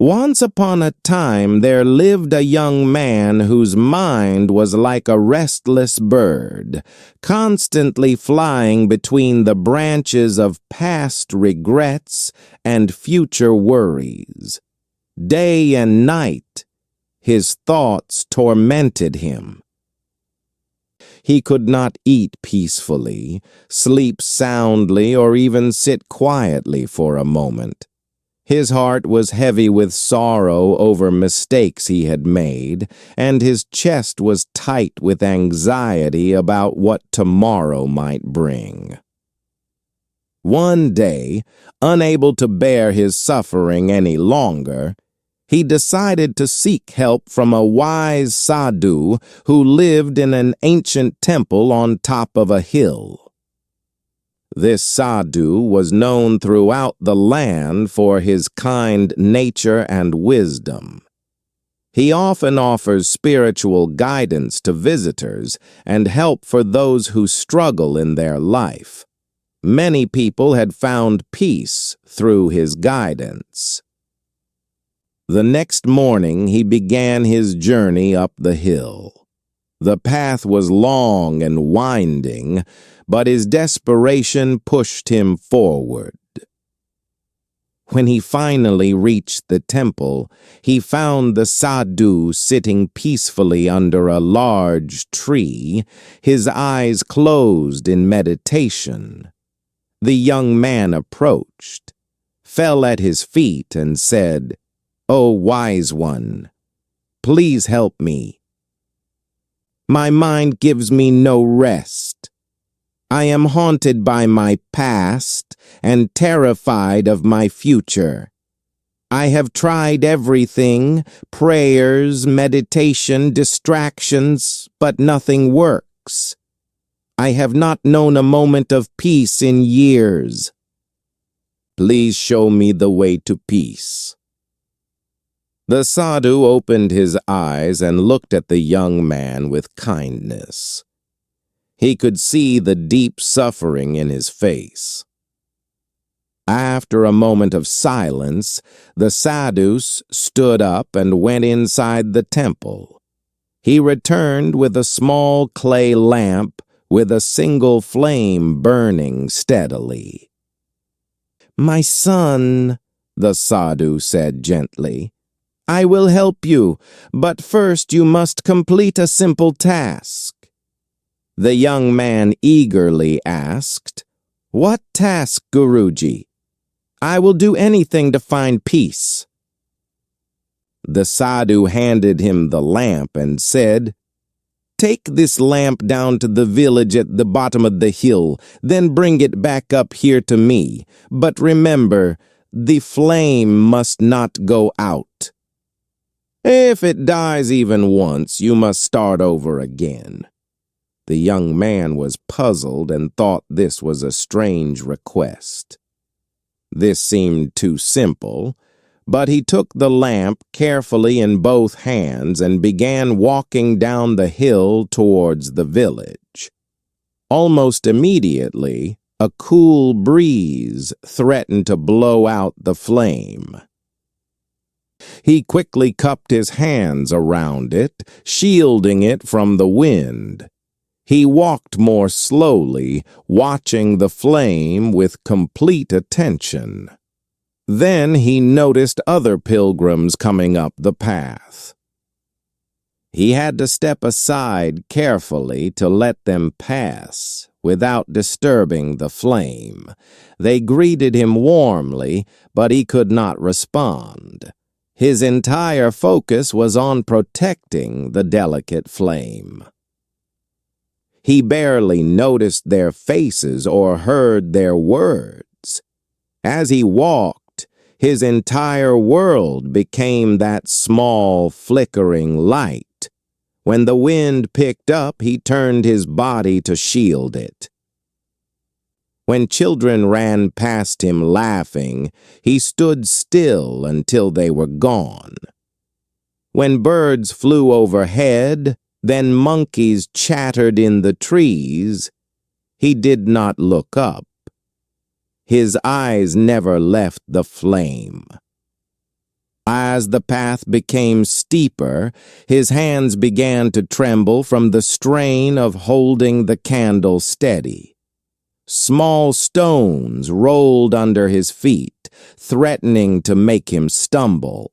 Once upon a time there lived a young man whose mind was like a restless bird, constantly flying between the branches of past regrets and future worries. Day and night, his thoughts tormented him. He could not eat peacefully, sleep soundly, or even sit quietly for a moment. His heart was heavy with sorrow over mistakes he had made, and his chest was tight with anxiety about what tomorrow might bring. One day, unable to bear his suffering any longer, he decided to seek help from a wise sadhu who lived in an ancient temple on top of a hill. This sadhu was known throughout the land for his kind nature and wisdom. He often offers spiritual guidance to visitors and help for those who struggle in their life. Many people had found peace through his guidance. The next morning he began his journey up the hill. The path was long and winding, but his desperation pushed him forward. When he finally reached the temple, he found the sadhu sitting peacefully under a large tree, his eyes closed in meditation. The young man approached, fell at his feet, and said, "O wise one, please help me. My mind gives me no rest. I am haunted by my past and terrified of my future. I have tried everything, prayers, meditation, distractions, but nothing works. I have not known a moment of peace in years. Please show me the way to peace." The sadhu opened his eyes and looked at the young man with kindness. He could see the deep suffering in his face. After a moment of silence, the sadhu stood up and went inside the temple. He returned with a small clay lamp with a single flame burning steadily. "My son," the sadhu said gently, "I will help you, but first you must complete a simple task." The young man eagerly asked, "What task, Guruji? I will do anything to find peace." The sadhu handed him the lamp and said, "Take this lamp down to the village at the bottom of the hill, then bring it back up here to me. But remember, the flame must not go out. If it dies even once, you must start over again." The young man was puzzled and thought this was a strange request. This seemed too simple, but he took the lamp carefully in both hands and began walking down the hill towards the village. Almost immediately, a cool breeze threatened to blow out the flame. He quickly cupped his hands around it, shielding it from the wind. He walked more slowly, watching the flame with complete attention. Then he noticed other pilgrims coming up the path. He had to step aside carefully to let them pass without disturbing the flame. They greeted him warmly, but he could not respond. His entire focus was on protecting the delicate flame. He barely noticed their faces or heard their words. As he walked, his entire world became that small, flickering light. When the wind picked up, he turned his body to shield it. When children ran past him laughing, he stood still until they were gone. When birds flew overhead, then monkeys chattered in the trees, he did not look up. His eyes never left the flame. As the path became steeper, his hands began to tremble from the strain of holding the candle steady. Small stones rolled under his feet, threatening to make him stumble.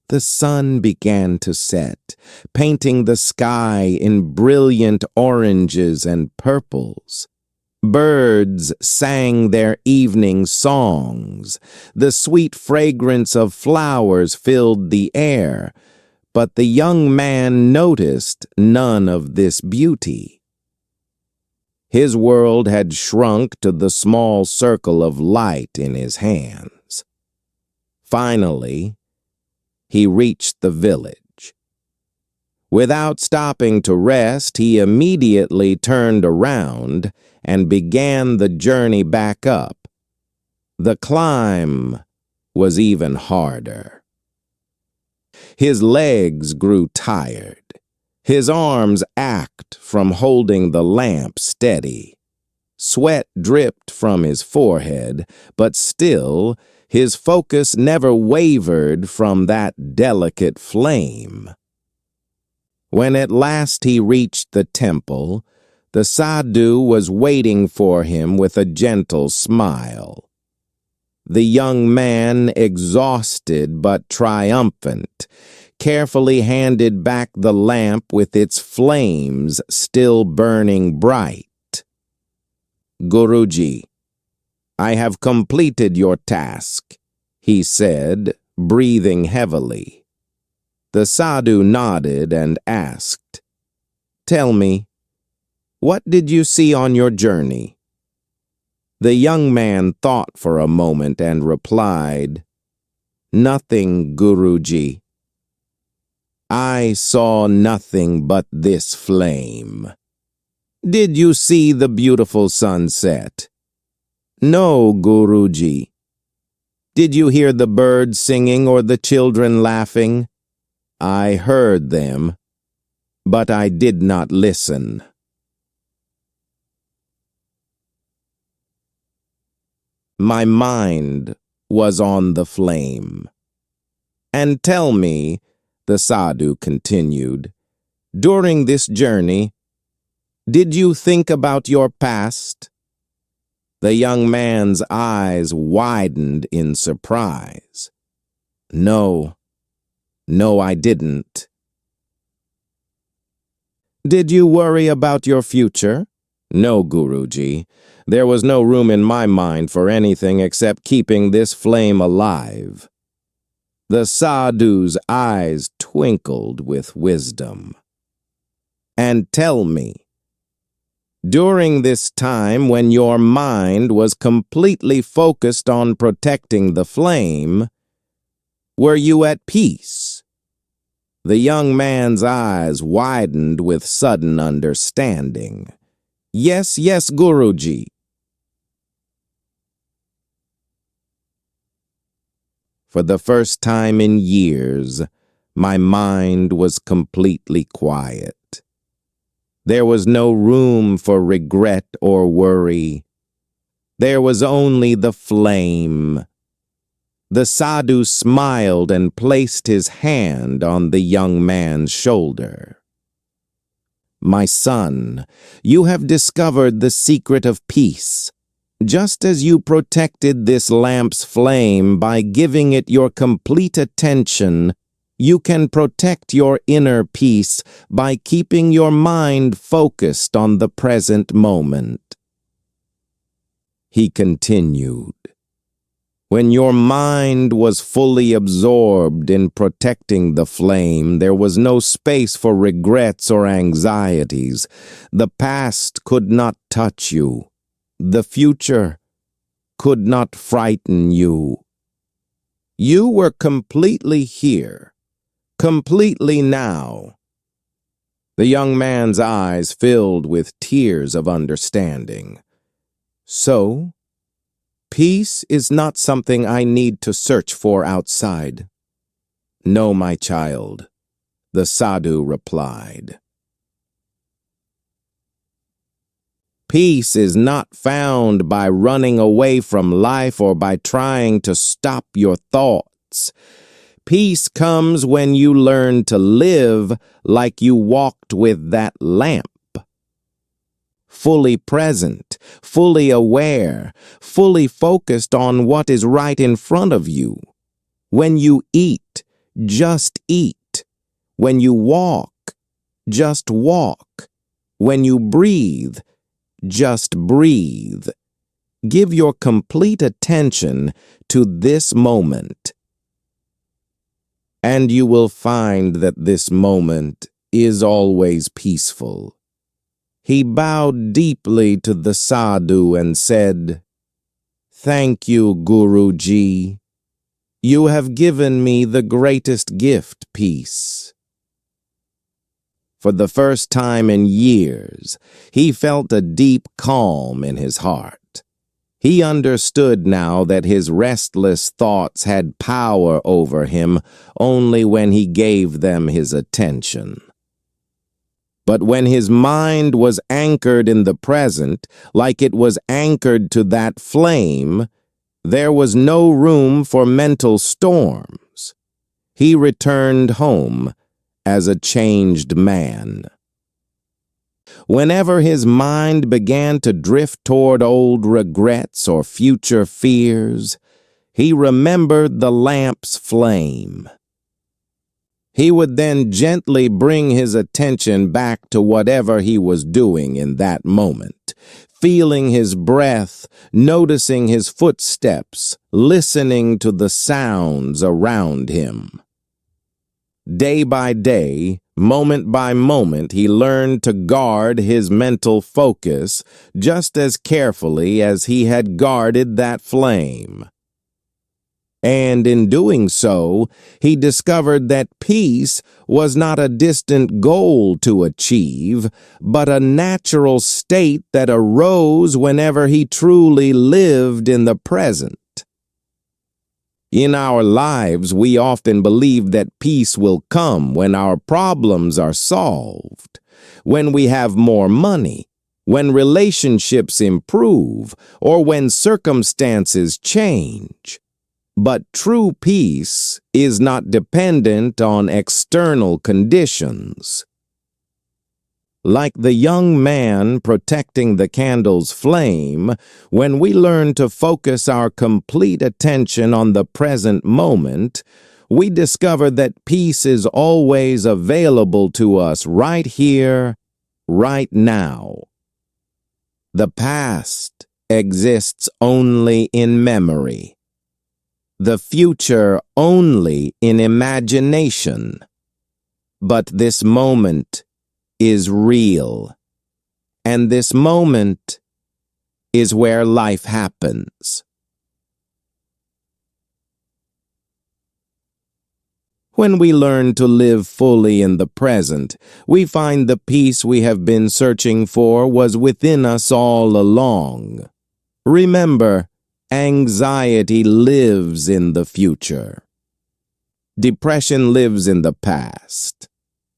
The sun began to set, painting the sky in brilliant oranges and purples. Birds sang their evening songs. The sweet fragrance of flowers filled the air, but the young man noticed none of this beauty. His world had shrunk to the small circle of light in his hands. Finally, he reached the village. Without stopping to rest, he immediately turned around and began the journey back up. The climb was even harder. His legs grew tired. His arms ached from holding the lamp steady. Sweat dripped from his forehead, but still, his focus never wavered from that delicate flame. When at last he reached the temple, the sadhu was waiting for him with a gentle smile. The young man, exhausted but triumphant, carefully handed back the lamp with its flames still burning bright. "Guruji, I have completed your task," he said, breathing heavily. The sadhu nodded and asked, "Tell me, what did you see on your journey?" The young man thought for a moment and replied, "Nothing, Guruji. I saw nothing but this flame." "Did you see the beautiful sunset?" "No, Guruji." "Did you hear the birds singing or the children laughing?" "I heard them, but I did not listen." My mind was on the flame. "And tell me," the sadhu continued, "during this journey, did you think about your past?" The young man's eyes widened in surprise. No, I didn't." "Did you worry about your future?" "No, Guruji. There was no room in my mind for anything except keeping this flame alive." The sadhu's eyes twinkled with wisdom. "And tell me, during this time when your mind was completely focused on protecting the flame, were you at peace?" The young man's eyes widened with sudden understanding. Yes, Guruji." For the first time in years, my mind was completely quiet. There was no room for regret or worry. There was only the flame. The sadhu smiled and placed his hand on the young man's shoulder. "My son, you have discovered the secret of peace. Just as you protected this lamp's flame by giving it your complete attention, you can protect your inner peace by keeping your mind focused on the present moment." He continued, "When your mind was fully absorbed in protecting the flame, there was no space for regrets or anxieties. The past could not touch you. The future could not frighten you. You were completely here, completely now." The young man's eyes filled with tears of understanding. "So, peace is not something I need to search for outside." "No, my child," the sadhu replied. Peace is not found by running away from life or by trying to stop your thoughts. moments. Peace comes when you learn to live like you walked with that lamp. Fully present, fully aware, fully focused on what is right in front of you. When you eat, just eat. When you walk, just walk. When you breathe, just breathe. Give your complete attention to this moment. And you will find that this moment is always peaceful. He bowed deeply to the sadhu and said, "Thank you, Guruji. You have given me the greatest gift, peace." For the first time in years, he felt a deep calm in his heart. He understood now that his restless thoughts had power over him only when he gave them his attention. But when his mind was anchored in the present, like it was anchored to that flame, there was no room for mental storms. He returned home as a changed man. Whenever his mind began to drift toward old regrets or future fears, he remembered the lamp's flame. He would then gently bring his attention back to whatever he was doing in that moment, feeling his breath, noticing his footsteps, listening to the sounds around him. Day by day, moment by moment, he learned to guard his mental focus just as carefully as he had guarded that flame. And in doing so, he discovered that peace was not a distant goal to achieve, but a natural state that arose whenever he truly lived in the present. In our lives, we often believe that peace will come when our problems are solved, when we have more money, when relationships improve, or when circumstances change. But true peace is not dependent on external conditions. Like the young man protecting the candle's flame, when we learn to focus our complete attention on the present moment, we discover that peace is always available to us right here, right now. The past exists only in memory. The future only in imagination. But this moment is real, and this moment is where life happens. When we learn to live fully in the present, we find the peace we have been searching for was within us all along. Remember, anxiety lives in the future. Depression lives in the past.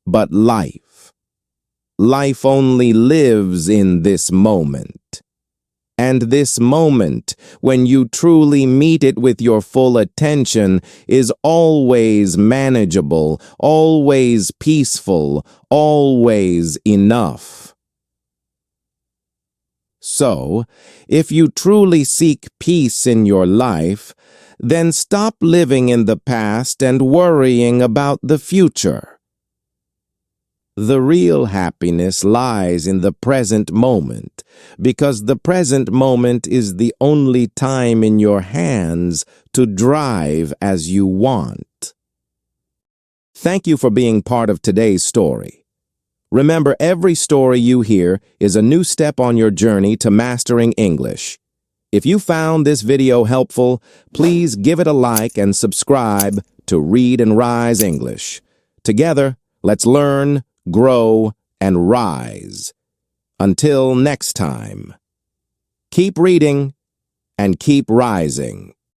But life only lives in this moment. And this moment, when you truly meet it with your full attention, is always manageable, always peaceful, always enough. So, if you truly seek peace in your life, then stop living in the past and worrying about the future. The real happiness lies in the present moment, because the present moment is the only time in your hands to drive as you want. Thank you for being part of today's story. Remember, every story you hear is a new step on your journey to mastering English. If you found this video helpful, please give it a like and subscribe to Read and Rise English. Together, let's learn, grow, and rise. Until next time, keep reading and keep rising.